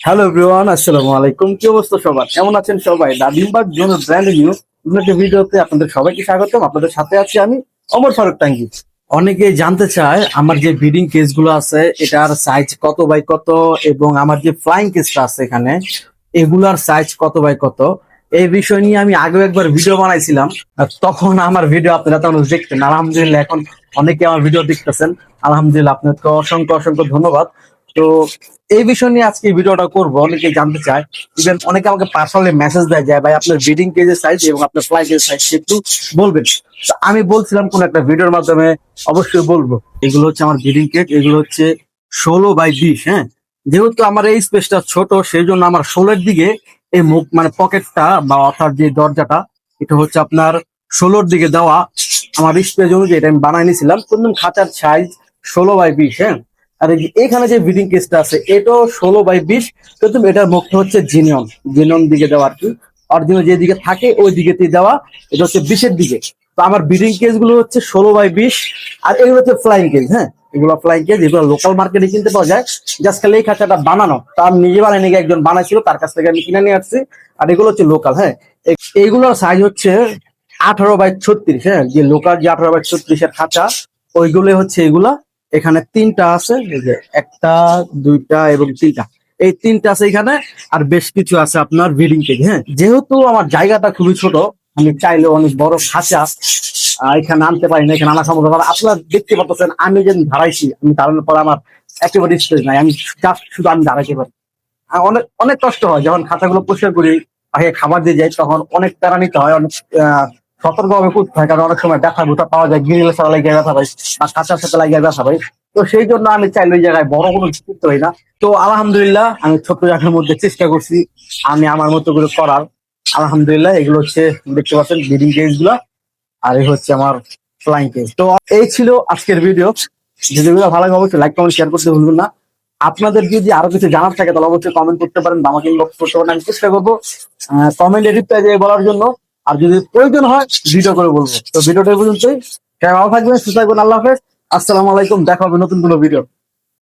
Hello everyone, আসসালামু আলাইকুম। কি অবস্থা সবার? কেমন আছেন সবাই? দাদিমবাগ জোন ব্র্যান্ড নিউ একটা ভিডিওতে আপনাদের সবাইকে স্বাগতম। আপনাদের সাথে আছি আমি, ওমর ফারুক টাঙ্গি। অনেকে জানতে চায় আমার যে ব্রিডিং কেস গুলো আছে এটার সাইজ কত বাই কত, এবং আমার যে ফ্লাইং কেসটা আছে এখানে এগুলার সাইজ কত বাই কত। এই বিষয় নিয়ে আমি আগেও একবার ভিডিও বানাইছিলাম। আর তখন আমার ভিডিও আপনারা তখন দেখতেন। আলহামদুলিল্লাহ এখন অনেকে আমার ভিডিও দেখতেছেন। আলহামদুলিল্লাহ, আপনাকে অসংখ্য অসংখ্য ধন্যবাদ। তো এই বিষয় নিয়ে আজকে এই ভিডিওটা করবো। অনেকে জানতে চায়, ইভেন অনেকে আমাকে পার্সোনালি মেসেজ দেয় যায়, ভাই আপনার ব্রিডিং কেজের সাইজ এবং আপনার ফ্লাই কেজের সাইজ একটু বলবেন। তো আমি বলছিলাম কোন একটা ভিডিওর মাধ্যমে অবশ্যই বলবো। এগুলো হচ্ছে আমার ব্রিডিং কেজ, এগুলো হচ্ছে 16x20। হ্যাঁ, যেহেতু আমার এই স্পেসটা ছোট সেই জন্য আমার 16-এর দিকে এই মুখ মানে পকেটটা বা অর্থাৎ যে দরজাটা এটা হচ্ছে আপনার 16-র দিকে দেওয়া। আমার স্পেস অনুযায়ী এটা আমি বানাই নিয়েছিলাম। কিন্তু খাঁচার সাইজ 16x20। হ্যাঁ, আর এখানে যে ব্রিডিং কেসটা আছে এটাও 16x20, কিন্তু এটার মুখটা হচ্ছে জিনিয়ন জিনিয়ন দিকে দেওয়া আর কি। অরিজিনাল যেদিকে থাকে ওই দিকে দেওয়া, এটা হচ্ছে 20-এর দিকে। তো আমার ব্রিডিং কেস গুলো হচ্ছে 16x20, আর এগুলো হচ্ছে ফ্লাইং কেস। হ্যাঁ, এগুলো ফ্লাইং কেস, এগুলো লোকাল মার্কেটে কিনতে পাওয়া যায়। জাস্ট খালি এই খাঁচাটা বানানো, তা আমি নিজে বানাই নাকি একজন বানাইছিল, তার কাছ থেকে আমি কিনে নিয়ে আসছি। আর এগুলো হচ্ছে লোকাল। হ্যাঁ, এইগুলোর সাইজ হচ্ছে 18x36। হ্যাঁ, যে লোকাল যে 18x36-এর খাঁচা ওইগুলো হচ্ছে এগুলা। এখানে তিনটা আছে, এই যে একটা, দুইটা এবং তিনটা, এই তিনটা আছে এখানে। আর বেশ কিছু আছে আপনার ব্রিডিং কেজ। হ্যাঁ, যেহেতু আমার জায়গাটা খুবই ছোট, আমি চাইলে অনেক বড় খাঁচা এখানে আনতে পারি না। এখানে আনা সম্ভব না। আপনারা দেখতে পাচ্ছেন আমি যে ধারাইছি, আমি দাঁড়ানোর পর আমার একেবারে স্পেস নাই। আমি জাস্ট শুধু আমি দাঁড়াইতে পারি। আর অনেক অনেক কষ্ট হয় যখন খাঁচাগুলো পরিষ্কার করি, আগে খাবার দিয়ে যাই, তখন অনেক প্যারা নিতে হয়, অনেক সতর্কভাবে করতে হয়। কারণ অনেক সময় ব্যথা ভুথা পাওয়া যায়, গ্রিলের সাথে লাগিয়ে ব্যথা পাই বা কাঁচার সাথে লাগিয়ে ব্যথা পাই। তো সেই জন্য আমি চাইলে ওই জায়গায় বড় কোনো কিছু করতে হয় না। তো আলহামদুলিল্লাহ আমি ছোট্ট জায়গার মধ্যে চেষ্টা করছি আমি আমার মতো করে করার। আলহামদুলিল্লাহ, এগুলো হচ্ছে দেখতে পাচ্ছেন ব্রিডিং কেজ গুলা, আর এই হচ্ছে আমার ফ্লাইং কেজ। তো এই ছিল আজকের ভিডিও। ভিডিওগুলো ভালো লাগে অবশ্যই লাইক কমেন্ট শেয়ার করতে ভুলবেন না। আপনাদের যদি আরো কিছু জানার থাকে তাহলে অবশ্যই কমেন্ট করতে পারেন বা আমাকে ইনবক্স করতে পারেন। আমি চেষ্টা করবো কমেন্টে রিপ্লাই দিয়ে বলার জন্য। আর যদি প্রয়োজন হয় ভিডিও করে বলবো। তো ভিডিওটা এই পর্যন্তই। সবাই ভালো থাকবেন, সুস্থ থাকবেন। আল্লাহ হাফেজ, আসসালামু আলাইকুম। দেখা হবে নতুন কোনো ভিডিও।